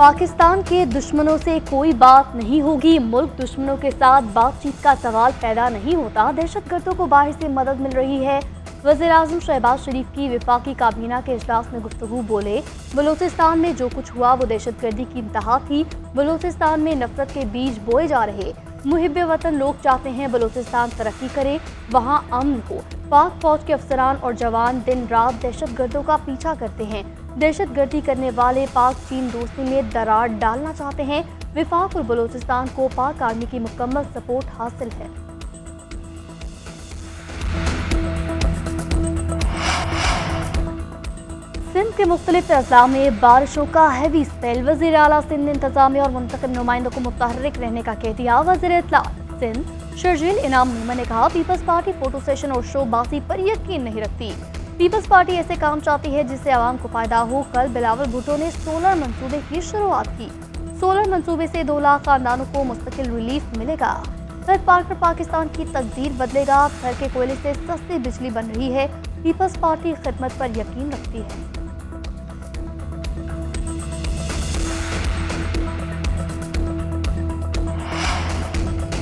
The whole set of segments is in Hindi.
पाकिस्तान के दुश्मनों से कोई बात नहीं होगी, मुल्क दुश्मनों के साथ बातचीत का सवाल पैदा नहीं होता। दहशतगर्दों को बाहर से मदद मिल रही है। वज़ीर-ए-आज़म शहबाज शरीफ की वफाकी काबीना के इजलास में गुफ्तगू बोले, बलूचिस्तान में जो कुछ हुआ वो दहशतगर्दी की इंतहा थी। बलूचिस्तान में नफरत के बीज बोए जा रहे। मुहिब्बे वतन लोग चाहते हैं बलूचिस्तान तरक्की करे, वहाँ अमन हो। पाक फौज के अफसरान और जवान दिन रात दहशतगर्दों का पीछा करते हैं। दहशतगर्दी करने वाले पाक चीन दोस्ती में दरार डालना चाहते हैं। विफाक और बलूचिस्तान को पाक आर्मी की मुकम्मल सपोर्ट हासिल है। सिंध के मुख्तलिफ अजला में बारिशों का हैवी स्पेल। वज़ीर आला सिंध ने इंतजामिया और मुंतखब नुमाइंदों को मुतहर्रिक रहने का कह दिया। वज़ीर इत्तलात सिंध शर्जील इनाम मोमन ने कहा, पीपल्स पार्टी फोटो सेशन और शोबाजी पर यकीन नहीं रखती। पीपल्स पार्टी ऐसे काम चाहती है जिससे आवाम को फायदा हो। कल बिलावल भुट्टो ने सोलर मंसूबे की शुरुआत की। सोलर मंसूबे से 2 लाख खानदानों को मुस्तकिल रिलीफ मिलेगा। घर पाकर पाकिस्तान की तकदीर बदलेगा। घर के कोयले से सस्ती बिजली बन रही है। पीपल्स पार्टी खिदमत पर यकीन रखती है।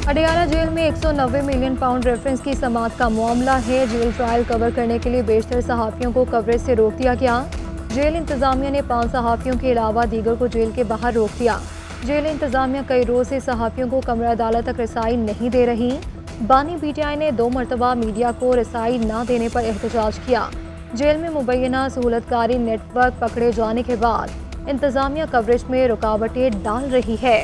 अडियाला जेल में 190 मिलियन पाउंड रेफरेंस की समात का मामला है। जेल ट्रायल कवर करने के लिए बेशतर सहाफ़ियों को कवरेज से रोक दिया गया। जेल इंतजामिया ने 5 सहाफ़ियों के अलावा दीगर को जेल के बाहर रोक दिया। जेल इंतजामिया कई रोज से सहाफ़ियों को कमरा अदालत तक रसाई नहीं दे रही। बानी PTI ने 2 मरतबा मीडिया को रसाई न देने पर एहतजाज किया। जेल में मुबैना सहूलतकारी नेटवर्क पकड़े जाने के बाद इंतजामिया कवरेज में रुकावटें डाल रही है।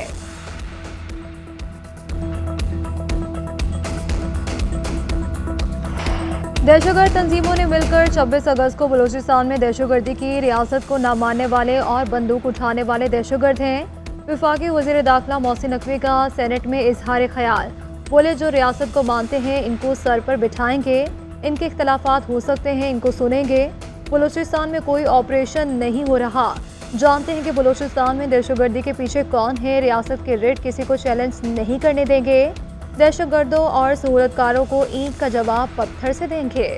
दहशतगर्द तंजीमों ने मिलकर 26 अगस्त को बलूचिस्तान में दहशतगर्दी की रियासत को न मानने वाले और बंदूक उठाने वाले दहशतगर्द हैं। वफाकी वज़ीर दाखिला मोहसिन नकवी का सेनेट में इजहार ख्याल। बोले, जो रियासत को मानते हैं इनको सर पर बिठाएंगे, इनके इख्तलाफात हो सकते हैं, इनको सुनेंगे। बलूचिस्तान में कोई ऑपरेशन नहीं हो रहा। जानते हैं कि बलूचिस्तान में दहशतगर्दी के पीछे कौन है। रियासत के रेड किसी को चैलेंज नहीं करने देंगे। दहशतगर्दों और सहूलतकारों को ईंट का जवाब पत्थर से देंगे।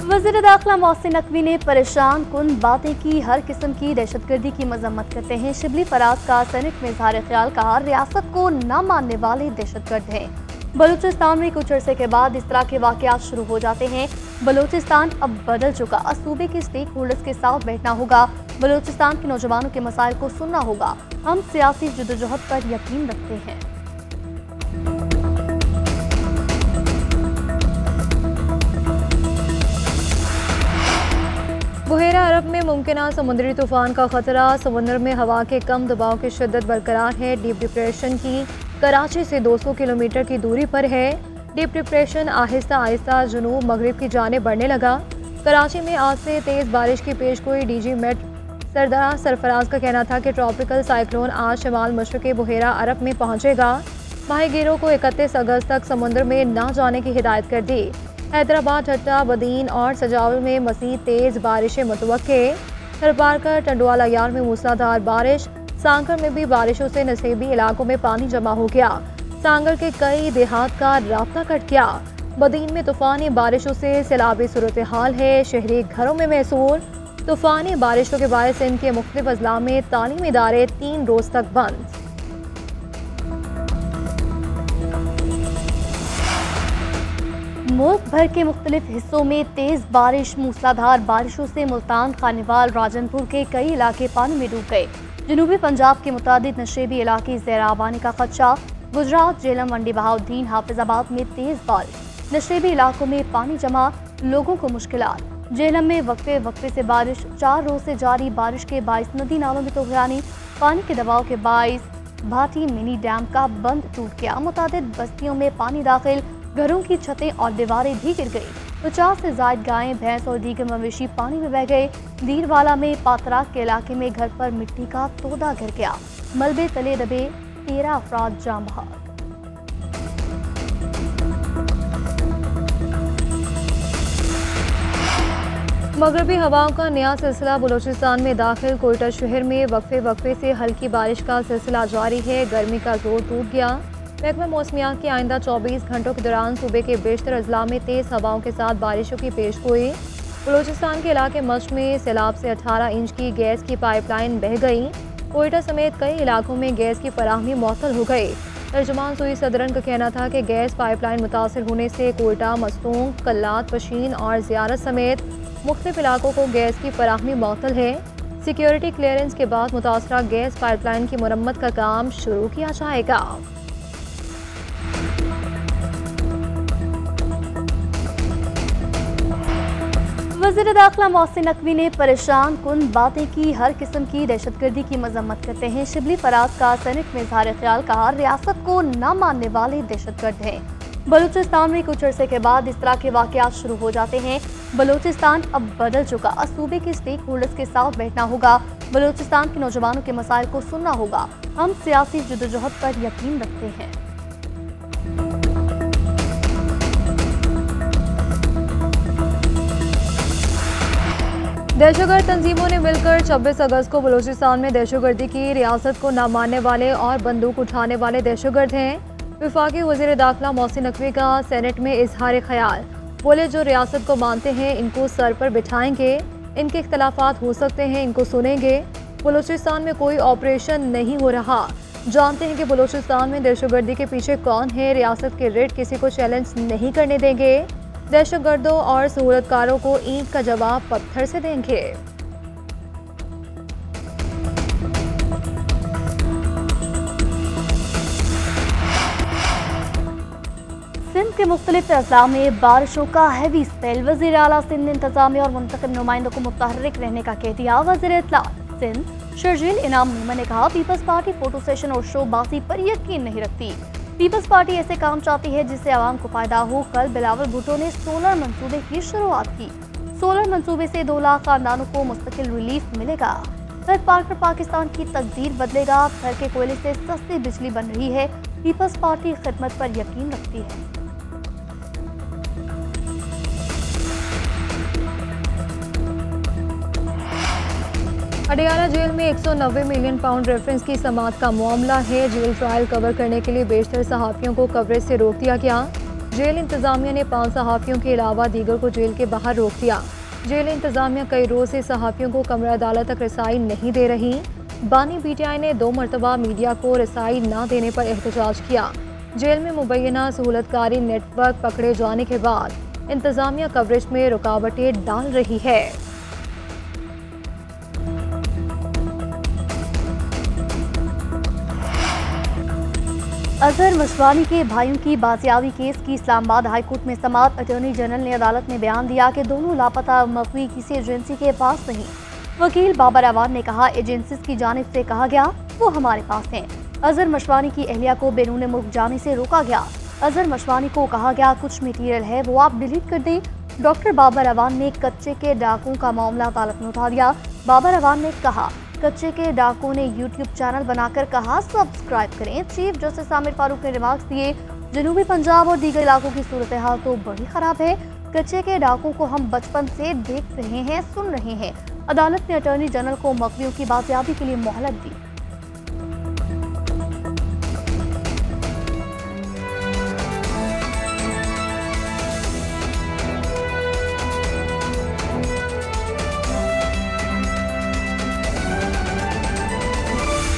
वज़ीर दाखिला मोहसिन नकवी ने परेशान कुन बातें की। हर किस्म की दहशतगर्दी की मजम्मत करते हैं। शिबली फराज का सेनेट में इजहार ख्याल। कहा, रियासत को न मानने वाले दहशतगर्द हैं। बलूचिस्तान में कुछ अरसे के बाद इस तरह के वाक़यात शुरू हो जाते हैं। बलूचिस्तान अब बदल चुका। सूबे के स्टेक होल्डर्स के साथ बैठना होगा। बलूचिस्तान के नौजवानों के मसाइल को सुनना होगा। हम सियासी जद्दोजहद पर यकीन रखते हैं। बुहेरा अरब में मुमकिन समुद्री तूफान का खतरा। समुद्र में हवा के कम दबाव की शिद्दत बरकरार है। डीप डिप्रेशन की कराची से 200 किलोमीटर की दूरी पर है। डीप डिप्रेशन आहिस्ता आहिस्ता जुनूब मगरिब की जानिब बढ़ने लगा। कराची में आज से तेज़ बारिश की पेशगोई। DG मेट सरदार सरफराज का कहना था कि ट्रॉपिकल साइक्लोन आज शमाल मशरक़ी बुहेरा अरब में पहुंचेगा। माहीगीरों को 31 अगस्त तक समुद्र में न जाने की हिदायत कर दी। हैदराबाद, ठट्टा, बदीन और सजावल में मज़ीद तेज़ बारिशें मुतवक्के। थरपारकर, टंडवाला यार में मूसलाधार बारिश। सांगर में भी बारिशों से नसेबी इलाकों में पानी जमा हो गया। सांगर के कई देहात का रास्ता कट गया। बदीन में तूफानी बारिशों से सैलाबी सूरत हाल है। शहरी घरों में महसूर। तूफानी बारिशों के बायस सिंध के मुख्तलिफ अजला में तालीमी इदारे 3 रोज तक बंद। मुल्क भर के मुख्तलिफ हिस्सों में तेज बारिश। मूसलाधार बारिशों से मुल्तान, खानेवाल, राजनपुर के कई इलाके पानी में डूब गए। जनूबी पंजाब के मुतादिद नशेबी इलाके ज़ैराब आने का खदशा। गुजरात, झेलम, मंडी बहाउद्दीन, हाफिजाबाद में तेज बारिश। नशेबी इलाकों में पानी जमा, लोगों को मुश्किलात। झेलम में वक्फे से बारिश। 4 रोज से जारी बारिश के बाइस नदी नालों में तूफानी पानी के दबाव के बाइस भाटी मिनी डैम का बंद टूट गया। मुतादिद बस्तियों में पानी दाखिल। घरों की छतें और दीवारें भी गिर गई। 50 से ज़ायद गायें, भैंस और दीगर मवेशी पानी में बह गए। दीरवाला में पातराक के इलाके में घर पर मिट्टी का तोदा गिर गया। मलबे तले दबे 13 अफराद जान बहक। मगरबी हवाओं का नया सिलसिला बलूचिस्तान में दाखिल। कोयटा शहर में वक्फे से हल्की बारिश का सिलसिला जारी है। गर्मी का जोर टूट गया। महकमा मौसमियात की आइंदा 24 घंटों के दौरान सूबे के बेशतर अजला में तेज़ हवाओं के साथ बारिशों की पेशगोई। बलूचिस्तान के इलाके मश्क में सैलाब से 18 इंच की गैस की पाइपलाइन बह गई। कोयटा समेत कई इलाकों में गैस की फराहमी मुअत्तल हो गई। तर्जुमान सुई सदरन का कहना था कि गैस पाइपलाइन मुतासर होने से कोयटा, मस्तूंग, कल्लात, पशीन और ज़ियारत समेत मुख्तलिफ इलाकों को गैस की फराहमी मुअत्तल है। सिक्योरिटी क्लियरेंस के बाद मुतासरा गैस पाइपलाइन की मुरम्मत का काम शुरू किया जाएगा। वज़ीर दाखिला मोहसिन नकवी ने परेशान कुन बातें की, हर किस्म की दहशतगर्दी की मजम्मत करते हैं। शिबली फराज का सेनेट में इजहार ख्याल, कहा रियासत को न मानने वाले दहशतगर्द हैं। बलूचिस्तान में कुछ अरसे के बाद इस तरह के वाक़यात शुरू हो जाते हैं। बलूचिस्तान अब बदल चुका, सूबे के स्टेक होल्डर्स के साथ बैठना होगा, बलूचिस्तान के नौजवानों के मसाइल को सुनना होगा। हम सियासी जद्दोजहद पर यकीन रखते हैं। दहशतगर्द तंजीमों ने मिलकर 26 अगस्त को बलूचिस्तान में दहशतगर्दी की। रियासत को न मानने वाले और बंदूक उठाने वाले दहशतगर्द हैं। वफाकी वज़ीर दाखिला मोहसिन नकवी का सेनेट में इजहार ख्याल, बोले जो रियासत को मानते हैं इनको सर पर बिठाएंगे, इनके इख्तलाफात हो सकते हैं, इनको सुनेंगे। बलूचिस्तान में कोई ऑपरेशन नहीं हो रहा, जानते हैं कि बलूचिस्तान में दहशतगर्दी के पीछे कौन है। रियासत के रेड किसी को चैलेंज नहीं करने देंगे। दहशतगर्दों और सहूलतकारों को ईंट का जवाब पत्थर से देंगे। सिंध के मुख्तलिफ अजला में बारिशों का हैवी स्पेल, वज़ीर आला सिंध ने इंतजामिया और मुंतखब नुमाइंदों को मुतहर्रिक रहने का कह दिया। वज़ीर इत्तला सिंध शर्जील इनाम मीमन ने कहा पीपल्स पार्टी फोटो सेशन और शोबाजी पर यकीन नहीं रखती। पीपल्स पार्टी ऐसे काम चाहती है जिससे आवाम को फायदा हो। कल बिलावल भुट्टो ने सोलर मंसूबे की शुरुआत की। सोलर मंसूबे से 2 लाख खानदानों को मुस्तकिल रिलीफ मिलेगा। घर पाकर पाकिस्तान की तकदीर बदलेगा। घर के कोयले से सस्ती बिजली बन रही है। पीपल्स पार्टी खिदमत पर यकीन रखती है। अडियाला जेल में 190 मिलियन पाउंड रेफरेंस की समात का मामला है। जेल ट्रायल कवर करने के लिए बेशतर सहाफ़ियों को कवरेज से रोक दिया गया। जेल इंतजामिया ने 5 सहाफ़ियों के अलावा दीगर को जेल के बाहर रोक दिया। जेल इंतजामिया कई रोज से सहाफ़ियों को कमरा अदालत तक रसाई नहीं दे रही। बानी PTI ने 2 मरतबा मीडिया को रसाई न देने पर एहतजाज किया। जेल में मुबैना सहूलतकारी नेटवर्क पकड़े जाने के बाद इंतजामिया कवरेज में रुकावटें डाल रही है। अजहर मशवानी के भाइयों की बाजियाबी केस की इस्लामाबाद हाईकोर्ट में समाअत। अटॉर्नी जनरल ने अदालत में बयान दिया कि दोनों लापता मकवी किसी एजेंसी के पास नहीं। वकील बाबर अवान ने कहा एजेंसीज की जानिब से कहा गया वो हमारे पास हैं। अजहर मशवानी की अहलिया को बैरून मुल्क जाने से रोका गया। अजहर मशवानी को कहा गया कुछ मटीरियल है वो आप डिलीट कर दें। डॉक्टर बाबर अवान ने कच्चे के डाकुओं का मामला अदालत में उठा दिया। बाबर अवान ने कहा कच्चे के डाकुओं ने यूट्यूब चैनल बनाकर कहा सब्सक्राइब करें। चीफ जस्टिस आमिर फारूक ने रिमार्क्स दिए जनूबी पंजाब और दीगर इलाकों की सूरत हाल तो बड़ी खराब है। कच्चे के डाकुओं को हम बचपन से देख रहे हैं, सुन रहे हैं। अदालत ने अटॉर्नी जनरल को मकवियों की बाजियाबी के लिए मोहलत दी।